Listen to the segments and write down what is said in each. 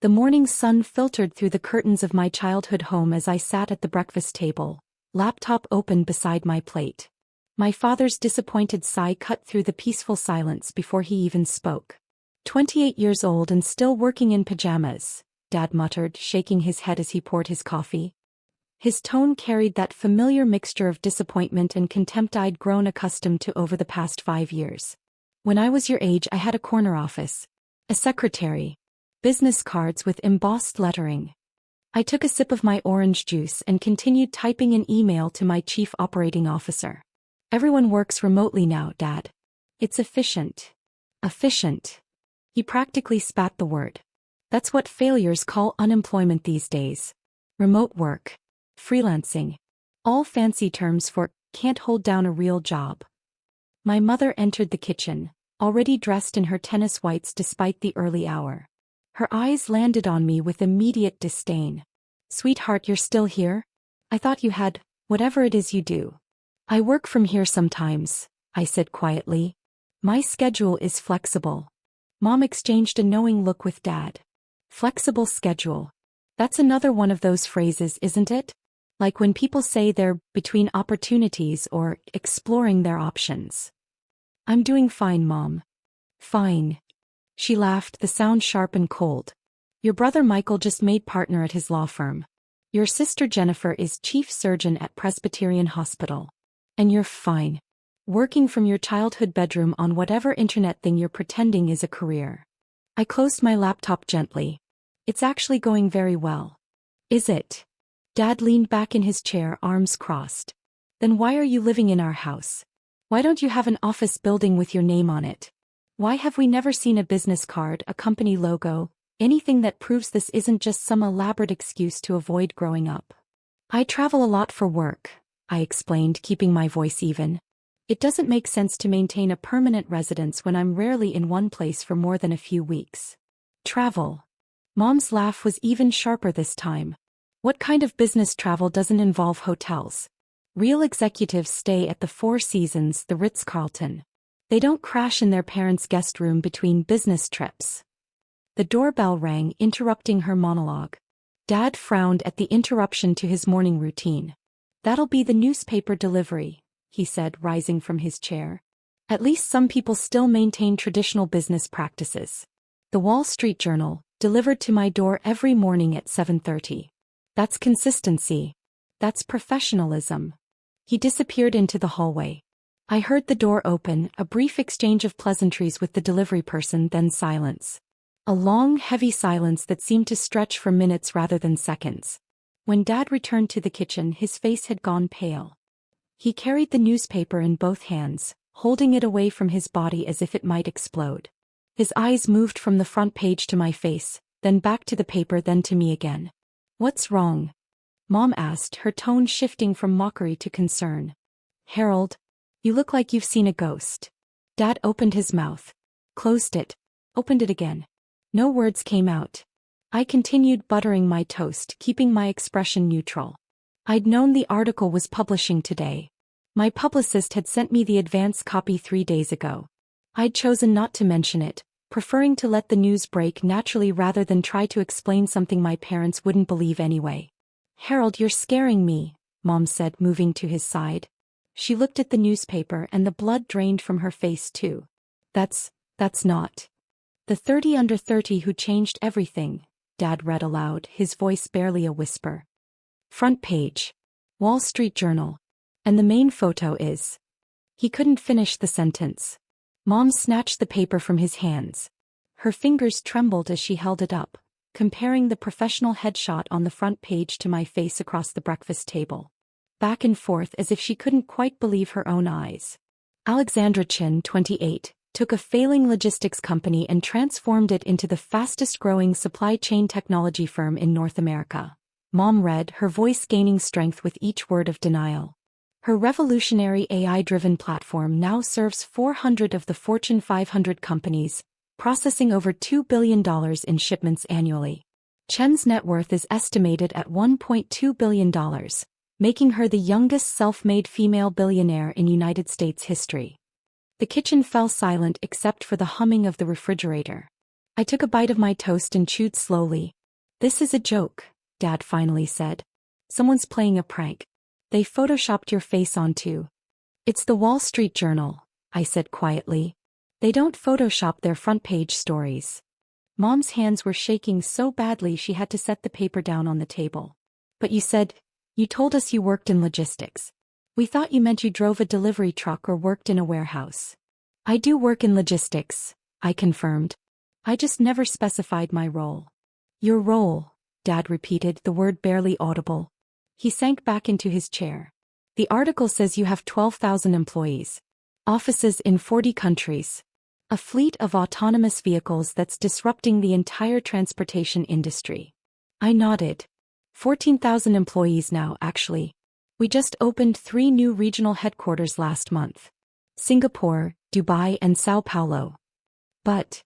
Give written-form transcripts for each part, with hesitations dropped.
The morning sun filtered through the curtains of my childhood home as I sat at the breakfast table, laptop open beside my plate. My father's disappointed sigh cut through the peaceful silence before he even spoke. 28 years old and still working in pajamas, Dad muttered, shaking his head as he poured his coffee. His tone carried that familiar mixture of disappointment and contempt I'd grown accustomed to over the past 5 years. When I was your age, I had a corner office, a secretary, business cards with embossed lettering. I took a sip of my orange juice and continued typing an email to my chief operating officer. Everyone works remotely now, Dad. It's efficient. Efficient. He practically spat the word. That's what failures call unemployment these days. Remote work. Freelancing. All fancy terms for can't hold down a real job. My mother entered the kitchen, already dressed in her tennis whites despite the early hour. Her eyes landed on me with immediate disdain. Sweetheart, you're still here? I thought you had, whatever it is you do. I work from here sometimes, I said quietly. My schedule is flexible. Mom exchanged a knowing look with Dad. Flexible schedule. That's another one of those phrases, isn't it? Like when people say they're between opportunities or exploring their options. I'm doing fine, Mom. Fine. She laughed, the sound sharp and cold. Your brother Michael just made partner at his law firm. Your sister Jennifer is chief surgeon at Presbyterian Hospital. And you're fine. Working from your childhood bedroom on whatever internet thing you're pretending is a career. I closed my laptop gently. It's actually going very well. Is it? Dad leaned back in his chair, arms crossed. Then why are you living in our house? Why don't you have an office building with your name on it? Why have we never seen a business card, a company logo, anything that proves this isn't just some elaborate excuse to avoid growing up? I travel a lot for work, I explained, keeping my voice even. It doesn't make sense to maintain a permanent residence when I'm rarely in one place for more than a few weeks. Travel. Mom's laugh was even sharper this time. What kind of business travel doesn't involve hotels? Real executives stay at the Four Seasons, the Ritz-Carlton. They don't crash in their parents' guest room between business trips. The doorbell rang, interrupting her monologue. Dad frowned at the interruption to his morning routine. That'll be the newspaper delivery, he said, rising from his chair. At least some people still maintain traditional business practices. The Wall Street Journal, delivered to my door every morning at 7:30. That's consistency. That's professionalism. He disappeared into the hallway. I heard the door open, a brief exchange of pleasantries with the delivery person, then silence. A long, heavy silence that seemed to stretch for minutes rather than seconds. When Dad returned to the kitchen, his face had gone pale. He carried the newspaper in both hands, holding it away from his body as if it might explode. His eyes moved from the front page to my face, then back to the paper, then to me again. What's wrong? Mom asked, her tone shifting from mockery to concern. Harold, you look like you've seen a ghost. Dad opened his mouth, closed it, opened it again. No words came out. I continued buttering my toast, keeping my expression neutral. I'd known the article was publishing today. My publicist had sent me the advance copy 3 days ago. I'd chosen not to mention it, preferring to let the news break naturally rather than try to explain something my parents wouldn't believe anyway. Harold, you're scaring me, Mom said, moving to his side. She looked at the newspaper and the blood drained from her face too. That's not. The 30 under 30 who changed everything, Dad read aloud, his voice barely a whisper. Front page. Wall Street Journal. And the main photo is. He couldn't finish the sentence. Mom snatched the paper from his hands. Her fingers trembled as she held it up, comparing the professional headshot on the front page to my face across the breakfast table. Back and forth as if she couldn't quite believe her own eyes. Alexandra Chin, 28, took a failing logistics company and transformed it into the fastest-growing supply chain technology firm in North America. Mom read, her voice gaining strength with each word of denial. Her revolutionary AI-driven platform now serves 400 of the Fortune 500 companies, processing over $2 billion in shipments annually. Chen's net worth is estimated at $1.2 billion, making her the youngest self-made female billionaire in United States history. The kitchen fell silent except for the humming of the refrigerator. I took a bite of my toast and chewed slowly. This is a joke, Dad finally said. Someone's playing a prank. They photoshopped your face onto. It's the Wall Street Journal, I said quietly. They don't photoshop their front page stories. Mom's hands were shaking so badly she had to set the paper down on the table. But you told us you worked in logistics. We thought you meant you drove a delivery truck or worked in a warehouse. I do work in logistics, I confirmed. I just never specified my role. Your role, Dad repeated, the word barely audible. He sank back into his chair. The article says you have 12,000 employees. Offices in 40 countries. A fleet of autonomous vehicles that's disrupting the entire transportation industry. I nodded. 14,000 employees now, actually. We just opened 3 new regional headquarters last month. Singapore, Dubai, and Sao Paulo. But...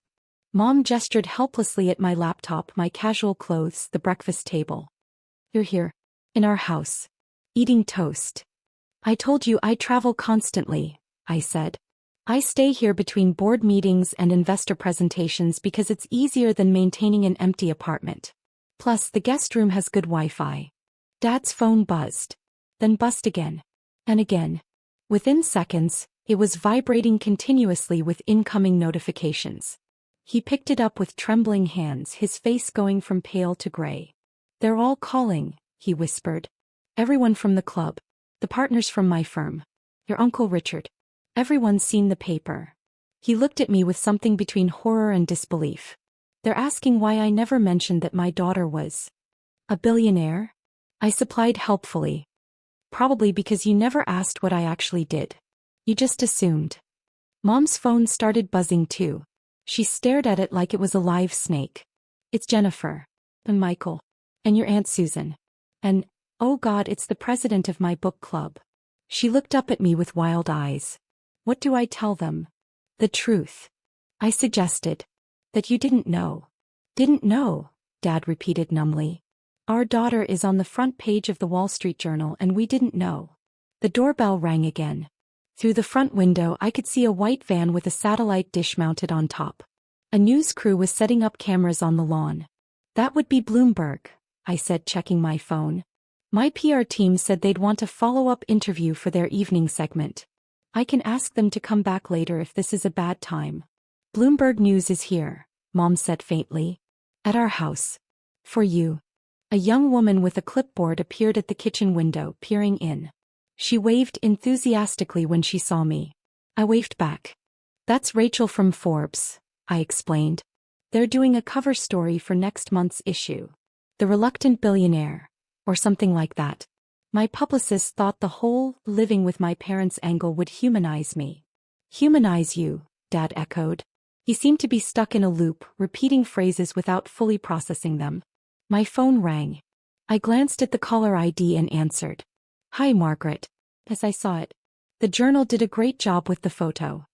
Mom gestured helplessly at my laptop, my casual clothes, the breakfast table. You're here. In our house. Eating toast. I told you I travel constantly, I said. I stay here between board meetings and investor presentations because it's easier than maintaining an empty apartment. Plus, the guest room has good Wi-Fi. Dad's phone buzzed. Then buzzed again. And again. Within seconds, it was vibrating continuously with incoming notifications. He picked it up with trembling hands, his face going from pale to gray. They're all calling, he whispered. Everyone from the club. The partners from my firm. Your Uncle Richard. Everyone's seen the paper. He looked at me with something between horror and disbelief. They're asking why I never mentioned that my daughter was a billionaire? I supplied helpfully. Probably because you never asked what I actually did. You just assumed. Mom's phone started buzzing too. She stared at it like it was a live snake. It's Jennifer. And Michael. And your Aunt Susan. And, oh God, it's the president of my book club. She looked up at me with wild eyes. What do I tell them? The truth. I suggested. That you didn't know. Didn't know, Dad repeated numbly. Our daughter is on the front page of the Wall Street Journal and we didn't know. The doorbell rang again. Through the front window I could see a white van with a satellite dish mounted on top. A news crew was setting up cameras on the lawn. That would be Bloomberg, I said, checking my phone. My PR team said they'd want a follow-up interview for their evening segment. I can ask them to come back later if this is a bad time. Bloomberg News is here, Mom said faintly. At our house. For you. A young woman with a clipboard appeared at the kitchen window, peering in. She waved enthusiastically when she saw me. I waved back. That's Rachel from Forbes, I explained. They're doing a cover story for next month's issue. The Reluctant Billionaire. Or something like that. My publicist thought the whole living with my parents angle would humanize me. Humanize you, Dad echoed. He seemed to be stuck in a loop, repeating phrases without fully processing them. My phone rang. I glanced at the caller ID and answered. Hi, Margaret. As I saw it. The Journal did a great job with the photo.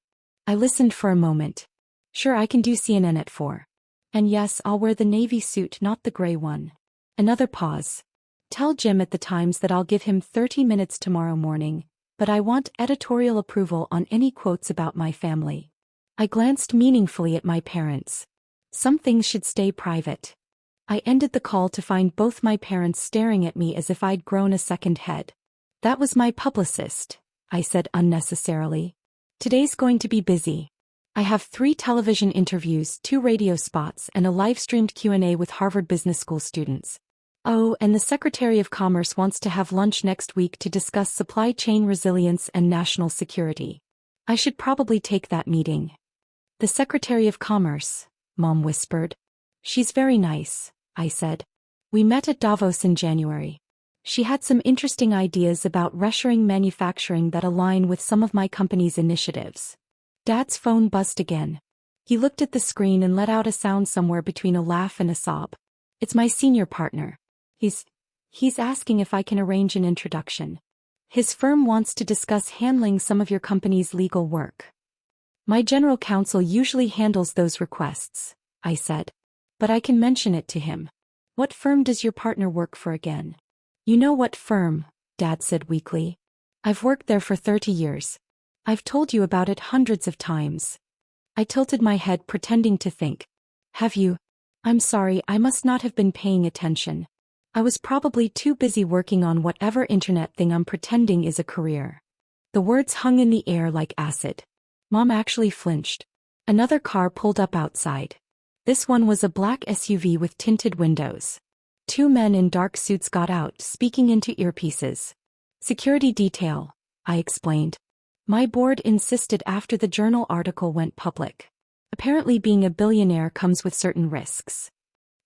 I listened for a moment. Sure, I can do CNN at 4. And yes, I'll wear the navy suit, not the gray one. Another pause. Tell Jim at the Times that I'll give him 30 minutes tomorrow morning, but I want editorial approval on any quotes about my family. I glanced meaningfully at my parents. Some things should stay private. I ended the call to find both my parents staring at me as if I'd grown a second head. That was my publicist, I said unnecessarily. Today's going to be busy. I have 3 television interviews, 2 radio spots, and a live-streamed Q&A with Harvard Business School students. Oh, and the Secretary of Commerce wants to have lunch next week to discuss supply chain resilience and national security. I should probably take that meeting. The Secretary of Commerce, Mom whispered. She's very nice, I said. We met at Davos in January. She had some interesting ideas about reshoring manufacturing that align with some of my company's initiatives. Dad's phone buzzed again. He looked at the screen and let out a sound somewhere between a laugh and a sob. It's my senior partner. He's asking if I can arrange an introduction. His firm wants to discuss handling some of your company's legal work. My general counsel usually handles those requests, I said. But I can mention it to him. What firm does your partner work for again? You know what firm, Dad said weakly. I've worked there for 30 years. I've told you about it hundreds of times. I tilted my head, pretending to think. Have you? I'm sorry, I must not have been paying attention. I was probably too busy working on whatever internet thing I'm pretending is a career. The words hung in the air like acid. Mom actually flinched. Another car pulled up outside. This one was a black SUV with tinted windows. Two men in dark suits got out, speaking into earpieces. Security detail, I explained. My board insisted after the journal article went public. Apparently being a billionaire comes with certain risks.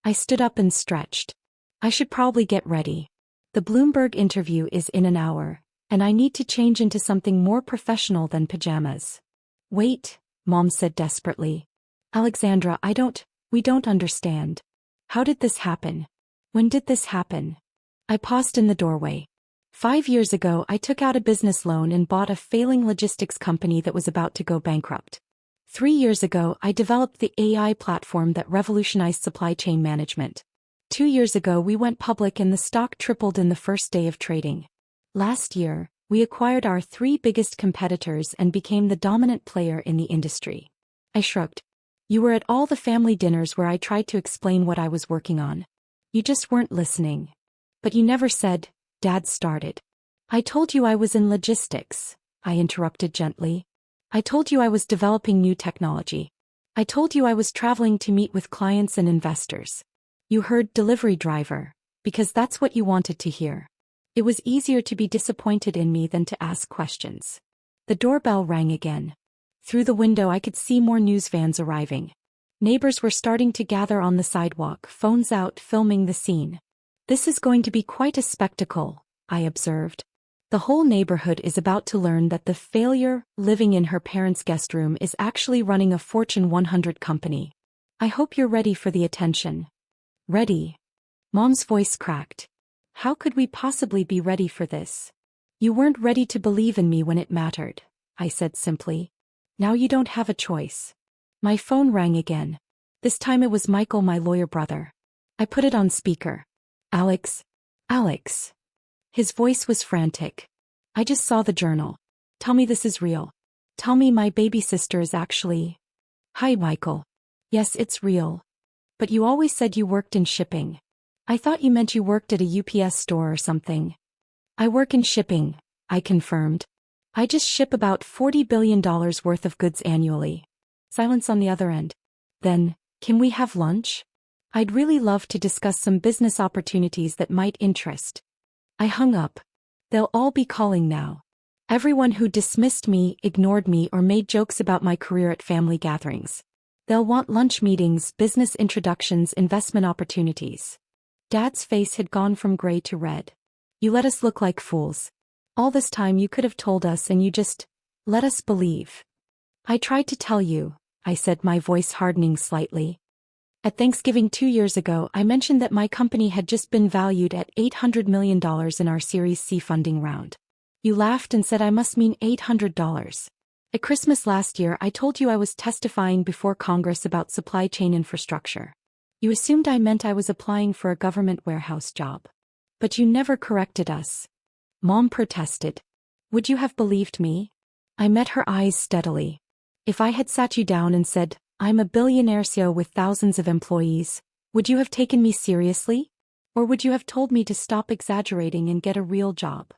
I stood up and stretched. I should probably get ready. The Bloomberg interview is in an hour, and I need to change into something more professional than pajamas. Wait, Mom said desperately. Alexandra, we don't understand. How did this happen? When did this happen? I paused in the doorway. 5 years ago, I took out a business loan and bought a failing logistics company that was about to go bankrupt. 3 years ago, I developed the AI platform that revolutionized supply chain management. 2 years ago, we went public and the stock tripled in the first day of trading. Last year, we acquired our 3 biggest competitors and became the dominant player in the industry. I shrugged. You were at all the family dinners where I tried to explain what I was working on. You just weren't listening. But you never said, Dad started. I told you I was in logistics, I interrupted gently. I told you I was developing new technology. I told you I was traveling to meet with clients and investors. You heard delivery driver, because that's what you wanted to hear. It was easier to be disappointed in me than to ask questions. The doorbell rang again. Through the window I could see more news vans arriving. Neighbors were starting to gather on the sidewalk, phones out, filming the scene. This is going to be quite a spectacle, I observed. The whole neighborhood is about to learn that the failure living in her parents' guest room is actually running a Fortune 100 company. I hope you're ready for the attention. Ready? Mom's voice cracked. How could we possibly be ready for this? You weren't ready to believe in me when it mattered, I said simply. Now you don't have a choice. My phone rang again. This time it was Michael, my lawyer brother. I put it on speaker. Alex. His voice was frantic. I just saw the journal. Tell me this is real. Tell me my baby sister is actually... Hi, Michael. Yes, it's real. But you always said you worked in shipping. I thought you meant you worked at a UPS store or something. I work in shipping, I confirmed. I just ship about $40 billion worth of goods annually. Silence on the other end. Then, can we have lunch? I'd really love to discuss some business opportunities that might interest. I hung up. They'll all be calling now. Everyone who dismissed me, ignored me, or made jokes about my career at family gatherings. They'll want lunch meetings, business introductions, investment opportunities. Dad's face had gone from gray to red. You let us look like fools. All this time you could have told us and you just let us believe. I tried to tell you, I said, my voice hardening slightly. At Thanksgiving 2 years ago, I mentioned that my company had just been valued at $800 million in our Series C funding round. You laughed and said I must mean $800. At Christmas last year, I told you I was testifying before Congress about supply chain infrastructure. You assumed I meant I was applying for a government warehouse job. But you never corrected us. Mom protested. Would you have believed me? I met her eyes steadily. If I had sat you down and said, I'm a billionaire CEO with thousands of employees, would you have taken me seriously? Or would you have told me to stop exaggerating and get a real job?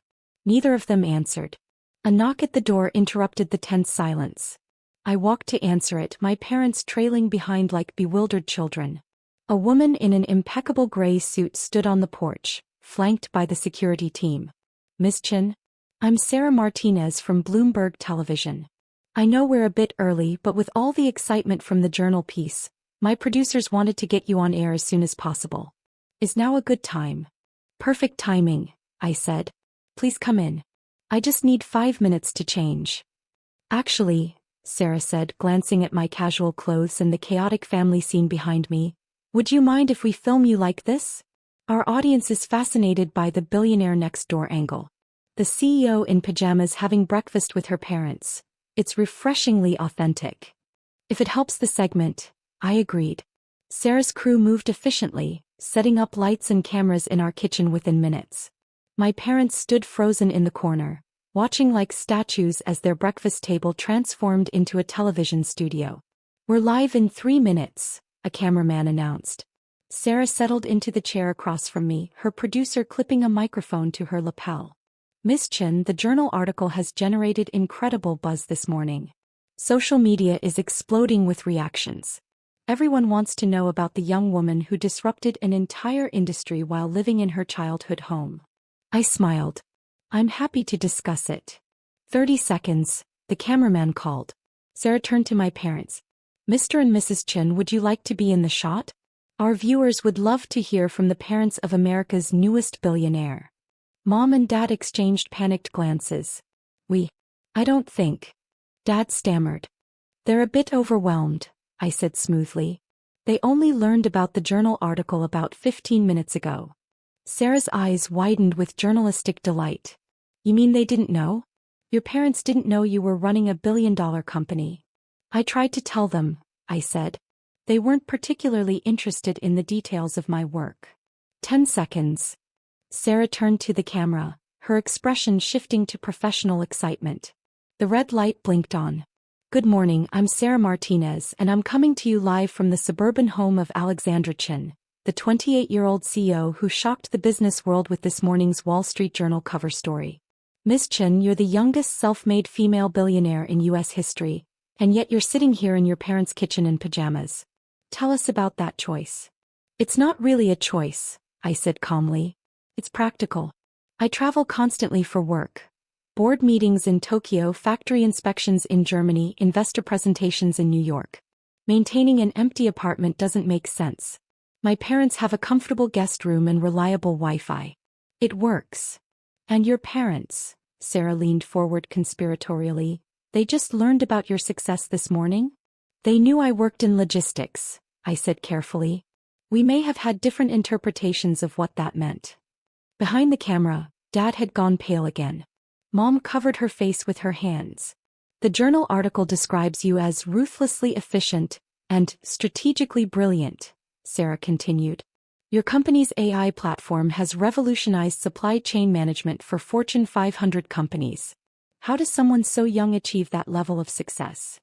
Neither of them answered. A knock at the door interrupted the tense silence. I walked to answer it, my parents trailing behind like bewildered children. A woman in an impeccable gray suit stood on the porch, flanked by the security team. Ms. Chin? I'm Sarah Martinez from Bloomberg Television. I know we're a bit early, but with all the excitement from the journal piece, my producers wanted to get you on air as soon as possible. Is now a good time? Perfect timing, I said. Please come in. I just need 5 minutes to change. Actually, Sarah said, glancing at my casual clothes and the chaotic family scene behind me, would you mind if we film you like this? Our audience is fascinated by the billionaire next door angle. The CEO in pajamas having breakfast with her parents. It's refreshingly authentic. If it helps the segment, I agreed. Sarah's crew moved efficiently, setting up lights and cameras in our kitchen within minutes. My parents stood frozen in the corner, watching like statues as their breakfast table transformed into a television studio. We're live in 3 minutes, a cameraman announced. Sarah settled into the chair across from me, her producer clipping a microphone to her lapel. Miss Chin, the journal article has generated incredible buzz this morning. Social media is exploding with reactions. Everyone wants to know about the young woman who disrupted an entire industry while living in her childhood home. I smiled. I'm happy to discuss it. 30 seconds, the cameraman called. Sarah turned to my parents. Mr. and Mrs. Chin, would you like to be in the shot? Our viewers would love to hear from the parents of America's newest billionaire. Mom and Dad exchanged panicked glances. I don't think. Dad stammered. They're a bit overwhelmed, I said smoothly. They only learned about the journal article about 15 minutes ago. Sarah's eyes widened with journalistic delight. You mean they didn't know? Your parents didn't know you were running a billion-dollar company. I tried to tell them, I said. They weren't particularly interested in the details of my work. 10 seconds. Sarah turned to the camera, her expression shifting to professional excitement. The red light blinked on. Good morning, I'm Sarah Martinez and I'm coming to you live from the suburban home of Alexandra Chin, the 28-year-old CEO who shocked the business world with this morning's Wall Street Journal cover story. Miss Chin, you're the youngest self-made female billionaire in U.S. history, and yet you're sitting here in your parents' kitchen in pajamas. Tell us about that choice. It's not really a choice, I said calmly. It's practical. I travel constantly for work. Board meetings in Tokyo, factory inspections in Germany, investor presentations in New York. Maintaining an empty apartment doesn't make sense. My parents have a comfortable guest room and reliable Wi-Fi. It works. And your parents, Sarah leaned forward conspiratorially, they just learned about your success this morning? They knew I worked in logistics, I said carefully. We may have had different interpretations of what that meant. Behind the camera, Dad had gone pale again. Mom covered her face with her hands. The journal article describes you as ruthlessly efficient and strategically brilliant, Sarah continued. Your company's AI platform has revolutionized supply chain management for Fortune 500 companies. How does someone so young achieve that level of success?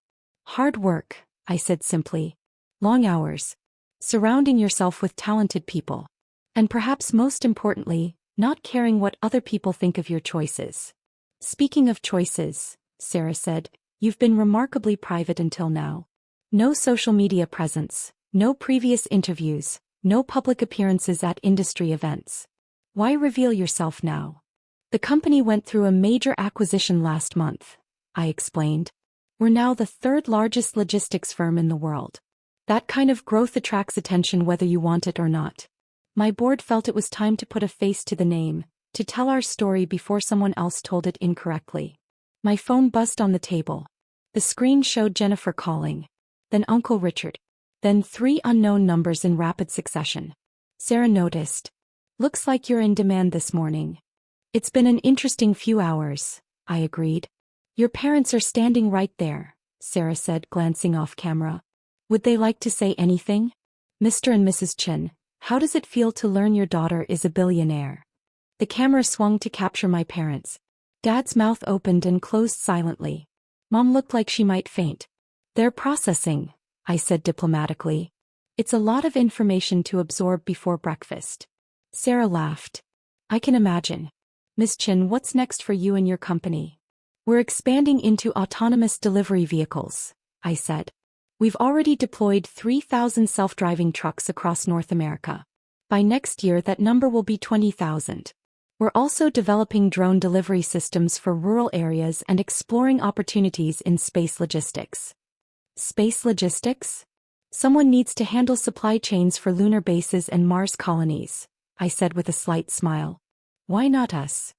Hard work, I said simply. Long hours. Surrounding yourself with talented people. And perhaps most importantly, not caring what other people think of your choices. Speaking of choices, Sarah said, you've been remarkably private until now. No social media presence, no previous interviews, no public appearances at industry events. Why reveal yourself now? The company went through a major acquisition last month, I explained. We're now the third largest logistics firm in the world. That kind of growth attracts attention whether you want it or not. My board felt it was time to put a face to the name, to tell our story before someone else told it incorrectly. My phone buzzed on the table. The screen showed Jennifer calling. Then Uncle Richard. Then 3 unknown numbers in rapid succession. Sarah noticed. Looks like you're in demand this morning. It's been an interesting few hours, I agreed. Your parents are standing right there, Sarah said, glancing off camera. Would they like to say anything? Mr. and Mrs. Chin, how does it feel to learn your daughter is a billionaire? The camera swung to capture my parents. Dad's mouth opened and closed silently. Mom looked like she might faint. They're processing, I said diplomatically. It's a lot of information to absorb before breakfast. Sarah laughed. I can imagine. Miss Chin, what's next for you and your company? We're expanding into autonomous delivery vehicles, I said. We've already deployed 3,000 self-driving trucks across North America. By next year that number will be 20,000. We're also developing drone delivery systems for rural areas and exploring opportunities in space logistics. Space logistics? Someone needs to handle supply chains for lunar bases and Mars colonies, I said with a slight smile. Why not us?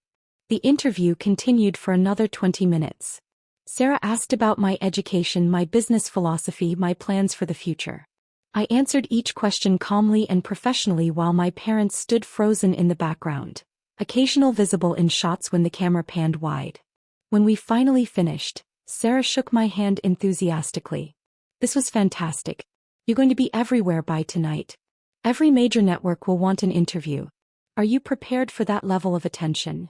The interview continued for another 20 minutes. Sarah asked about my education, my business philosophy, my plans for the future. I answered each question calmly and professionally while my parents stood frozen in the background, occasional visible in shots when the camera panned wide. When we finally finished, Sarah shook my hand enthusiastically. This was fantastic. You're going to be everywhere by tonight. Every major network will want an interview. Are you prepared for that level of attention?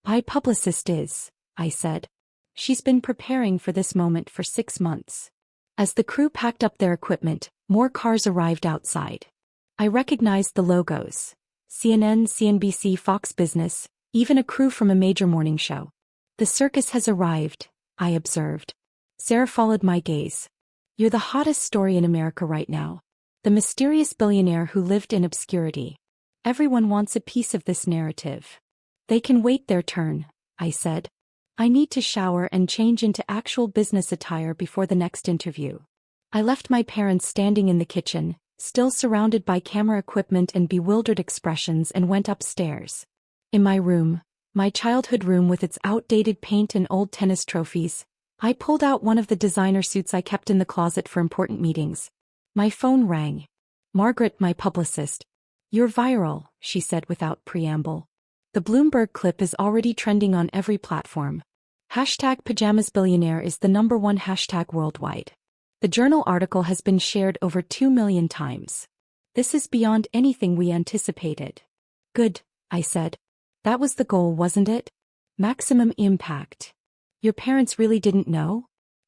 My publicist is, I said. She's been preparing for this moment for 6 months. As the crew packed up their equipment, More cars arrived outside. I recognized the logos. CNN, CNBC, Fox Business, even a crew from a major morning show. The circus has arrived, I observed. Sarah followed my gaze. You're the hottest story in America right now. The mysterious billionaire who lived in obscurity. Everyone wants a piece of this narrative. They can wait their turn, I said. I need to shower and change into actual business attire before the next interview. I left my parents standing in the kitchen, still surrounded by camera equipment and bewildered expressions, and went upstairs. In my room, my childhood room with its outdated paint and old tennis trophies, I pulled out one of the designer suits I kept in the closet for important meetings. My phone rang. Margaret, my publicist. You're viral, she said without preamble. The Bloomberg clip is already trending on every platform. #PajamasBillionaire is the #1 hashtag worldwide. The journal article has been shared over 2 million times. This is beyond anything we anticipated. Good, I said. That was the goal, wasn't it? Maximum impact. Your parents really didn't know?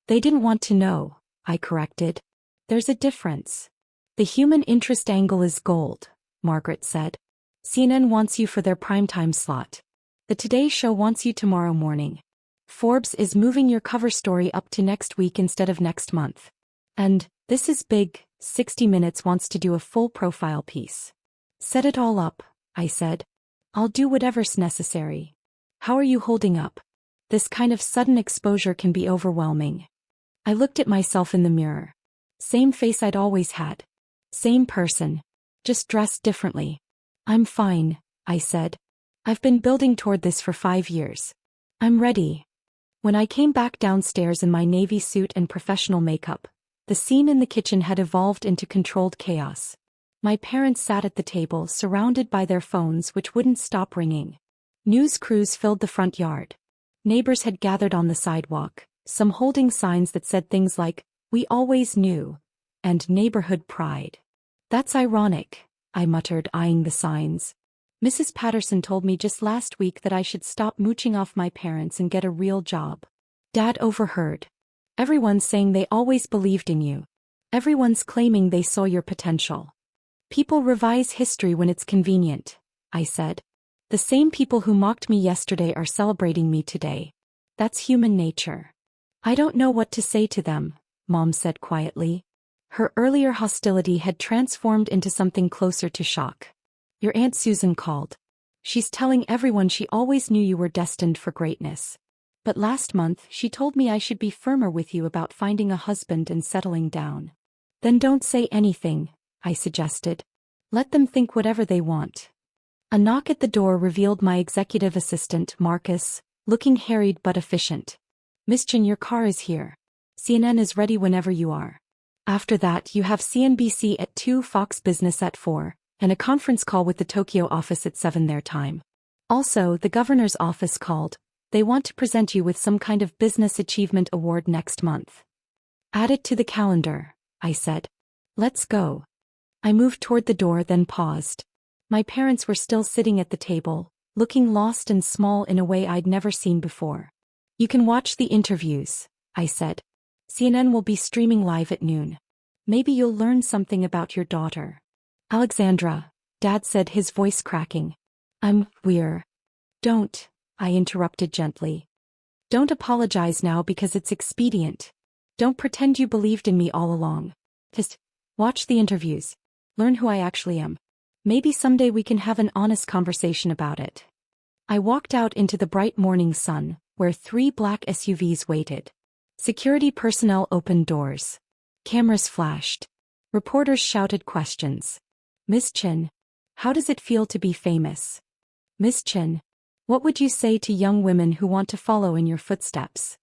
They didn't want to know, I corrected. There's a difference. The human interest angle is gold, Margaret said. CNN wants you for their primetime slot. The Today Show wants you tomorrow morning. Forbes is moving your cover story up to next week instead of next month. And, this is big, 60 Minutes wants to do a full profile piece. Set it all up, I said. I'll do whatever's necessary. How are you holding up? This kind of sudden exposure can be overwhelming. I looked at myself in the mirror. Same face I'd always had. Same person. Just dressed differently. I'm fine, I said. I've been building toward this for 5 years. I'm ready. When I came back downstairs in my navy suit and professional makeup, the scene in the kitchen had evolved into controlled chaos. My parents sat at the table surrounded by their phones which wouldn't stop ringing. News crews filled the front yard. Neighbors had gathered on the sidewalk, some holding signs that said things like, "We always knew," and "Neighborhood Pride." That's ironic, I muttered, eyeing the signs. Mrs. Patterson told me just last week that I should stop mooching off my parents and get a real job. Dad overheard. Everyone's saying they always believed in you. Everyone's claiming they saw your potential. People revise history when it's convenient, I said. The same people who mocked me yesterday are celebrating me today. That's human nature. I don't know what to say to them, Mom said quietly. Her earlier hostility had transformed into something closer to shock. Your Aunt Susan called. She's telling everyone she always knew you were destined for greatness. But last month she told me I should be firmer with you about finding a husband and settling down. Then don't say anything, I suggested. Let them think whatever they want. A knock at the door revealed my executive assistant, Marcus, looking harried but efficient. Miss Chen, your car is here. CNN is ready whenever you are. After that you have CNBC at 2, Fox Business at 4, and a conference call with the Tokyo office at 7 their time. Also, the governor's office called. They want to present you with some kind of business achievement award next month. Add it to the calendar, I said. Let's go. I moved toward the door, then paused. My parents were still sitting at the table, looking lost and small in a way I'd never seen before. You can watch the interviews, I said. CNN will be streaming live at noon. Maybe you'll learn something about your daughter. Alexandra, Dad said, his voice cracking. We're. Don't, I interrupted gently. Don't apologize now because it's expedient. Don't pretend you believed in me all along. Just watch the interviews. Learn who I actually am. Maybe someday we can have an honest conversation about it. I walked out into the bright morning sun, where 3 black SUVs waited. Security personnel opened doors. Cameras flashed. Reporters shouted questions. Miss Chen, how does it feel to be famous? Miss Chen, what would you say to young women who want to follow in your footsteps?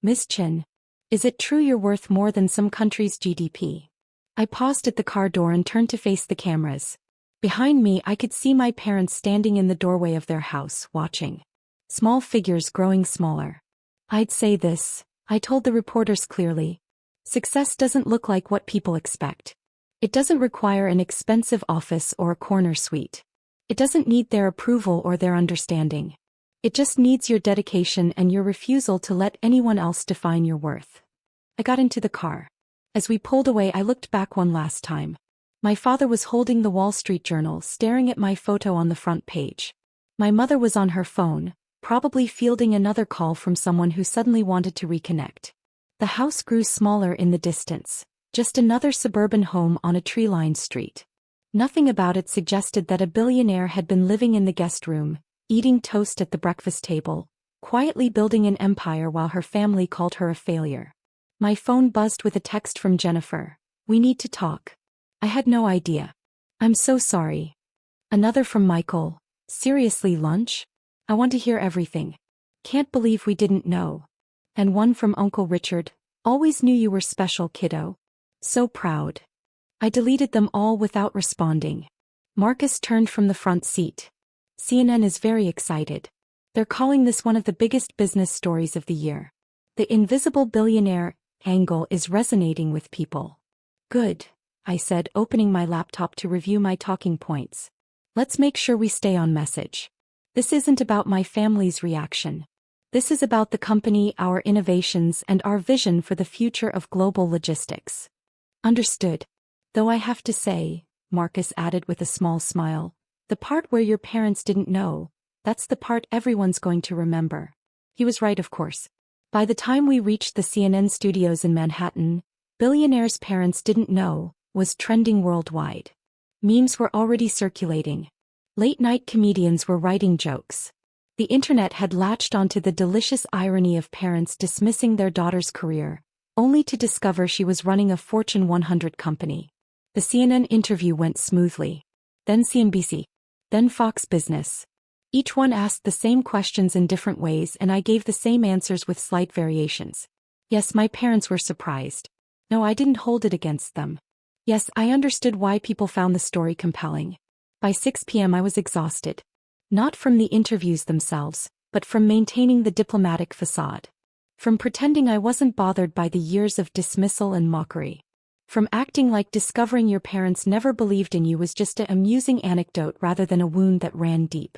Miss Chen, is it true you're worth more than some country's GDP? I paused at the car door and turned to face the cameras. Behind me I could see my parents standing in the doorway of their house, watching. Small figures growing smaller. I'd say this, I told the reporters clearly. Success doesn't look like what people expect. It doesn't require an expensive office or a corner suite. It doesn't need their approval or their understanding. It just needs your dedication and your refusal to let anyone else define your worth. I got into the car. As we pulled away, I looked back one last time. My father was holding the Wall Street Journal, staring at my photo on the front page. My mother was on her phone, probably fielding another call from someone who suddenly wanted to reconnect. The house grew smaller in the distance, just another suburban home on a tree-lined street. Nothing about it suggested that a billionaire had been living in the guest room, eating toast at the breakfast table, quietly building an empire while her family called her a failure. My phone buzzed with a text from Jennifer. "We need to talk." I had no idea. "I'm so sorry." Another from Michael. "Seriously, lunch? I want to hear everything. Can't believe we didn't know." And one from Uncle Richard. "Always knew you were special, kiddo. So proud." I deleted them all without responding. Marcus turned from the front seat. "CNN is very excited. They're calling this one of the biggest business stories of the year. The invisible billionaire angle is resonating with people." "Good," I said, opening my laptop to review my talking points. "Let's make sure we stay on message. This isn't about my family's reaction. This is about the company, our innovations, and our vision for the future of global logistics." "Understood. Though I have to say," Marcus added with a small smile, "the part where your parents didn't know, that's the part everyone's going to remember." He was right, of course. By the time we reached the CNN studios in Manhattan, "Billionaire's parents didn't know" was trending worldwide. Memes were already circulating. Late-night comedians were writing jokes. The internet had latched onto the delicious irony of parents dismissing their daughter's career, only to discover she was running a Fortune 100 company. The CNN interview went smoothly. Then CNBC. Then Fox Business. Each one asked the same questions in different ways, and I gave the same answers with slight variations. Yes, my parents were surprised. No, I didn't hold it against them. Yes, I understood why people found the story compelling. By 6 p.m. I was exhausted. Not from the interviews themselves, but from maintaining the diplomatic facade. From pretending I wasn't bothered by the years of dismissal and mockery. From acting like discovering your parents never believed in you was just an amusing anecdote rather than a wound that ran deep.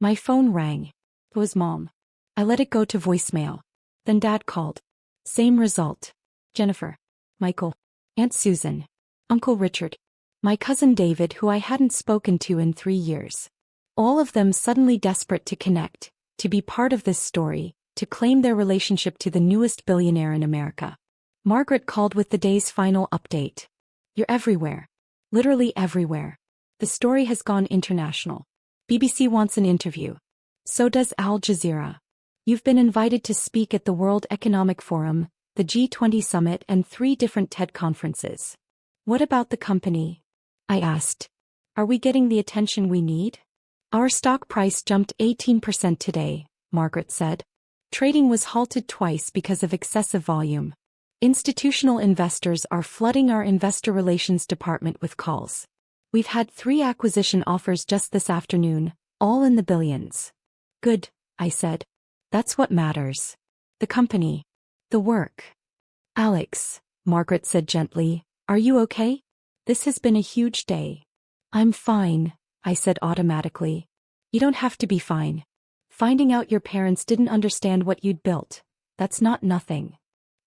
My phone rang. It was Mom. I let it go to voicemail. Then Dad called. Same result. Jennifer. Michael. Aunt Susan. Uncle Richard. My cousin David, who I hadn't spoken to in 3 years. All of them suddenly desperate to connect, to be part of this story, to claim their relationship to the newest billionaire in America. Margaret called with the day's final update. "You're everywhere. Literally everywhere. The story has gone international. BBC wants an interview. So does Al Jazeera. You've been invited to speak at the World Economic Forum, the G20 Summit, and 3 different TED conferences. What about the company?" I asked. "Are we getting the attention we need?" "Our stock price jumped 18% today," Margaret said. "Trading was halted twice because of excessive volume. Institutional investors are flooding our investor relations department with calls. We've had 3 acquisition offers just this afternoon, all in the billions." "Good," I said. "That's what matters. The company. The work." "Alex," Margaret said gently, "are you okay? This has been a huge day." "I'm fine," I said automatically. "You don't have to be fine. Finding out your parents didn't understand what you'd built, that's not nothing."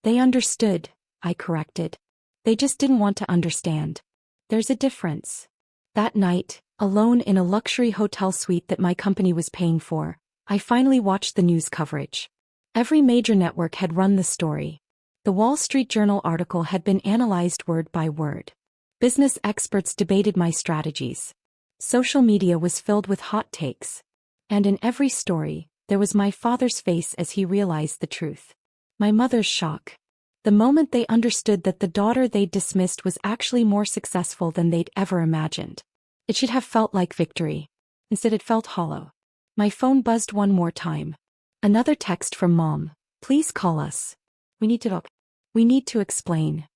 "They understood," I corrected. "They just didn't want to understand. There's a difference." That night, alone in a luxury hotel suite that my company was paying for, I finally watched the news coverage. Every major network had run the story. The Wall Street Journal article had been analyzed word by word. Business experts debated my strategies. Social media was filled with hot takes. And in every story, there was my father's face as he realized the truth. My mother's shock. The moment they understood that the daughter they'd dismissed was actually more successful than they'd ever imagined. It should have felt like victory. Instead it felt hollow. My phone buzzed one more time. Another text from Mom. "Please call us. We need to talk. We need to explain."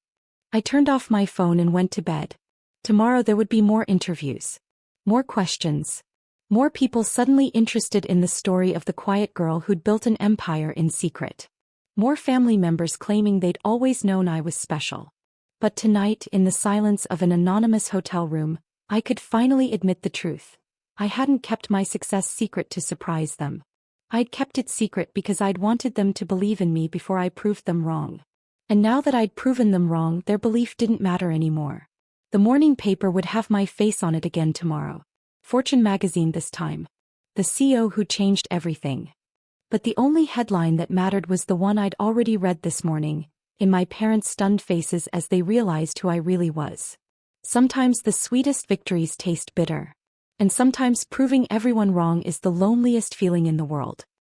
I turned off my phone and went to bed. Tomorrow there would be more interviews. More questions. More people suddenly interested in the story of the quiet girl who'd built an empire in secret. More family members claiming they'd always known I was special. But tonight, in the silence of an anonymous hotel room, I could finally admit the truth. I hadn't kept my success secret to surprise them. I'd kept it secret because I'd wanted them to believe in me before I proved them wrong. And now that I'd proven them wrong, their belief didn't matter anymore. The morning paper would have my face on it again tomorrow. Fortune magazine this time. The CEO who changed everything. But the only headline that mattered was the one I'd already read this morning, in my parents' stunned faces as they realized who I really was. Sometimes the sweetest victories taste bitter. And sometimes proving everyone wrong is the loneliest feeling in the world.